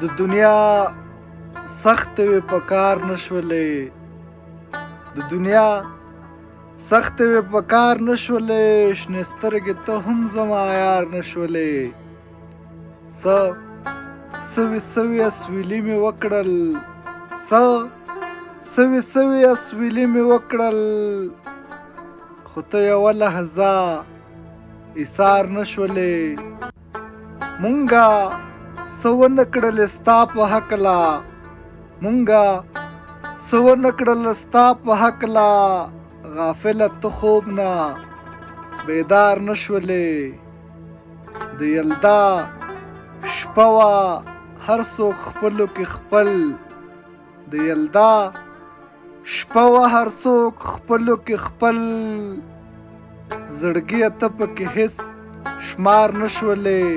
د دنیا سخت وي په کار نشولې، د دنیا سخت وي په کار نشولې، شنې سترګې ته هم زما یار نشولې. سوي اسویلي مې وکړل، سوي اسویلي مې وکړل، خو ته یوه لحظه ایثار نشولې. مونږه څه ونه کړل ستا په هکله، مونږه څه ونه کړل ستا په هکله، غافله ته خوب نه بیدار نشولې. د یلدا شپه وه هر څوک خپلو کې خپل، د یلدا شپه وه هر څوک خپلو کې خپل، زړګیه ته پکې هېڅ شمار نشولې.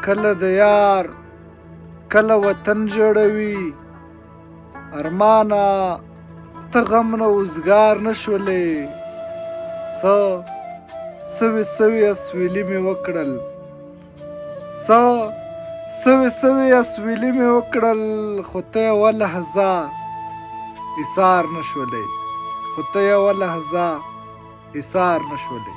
کله د یار کله وطن جوړوي، ارمانه ته غم نه اوزګار نشولې. سوي اسویلي مې وکړل، سوي اسویلي مې وکړل، خو ته یوه لحظه ایثار نشولې، خو ته یوه لحظه ایثار نشولې.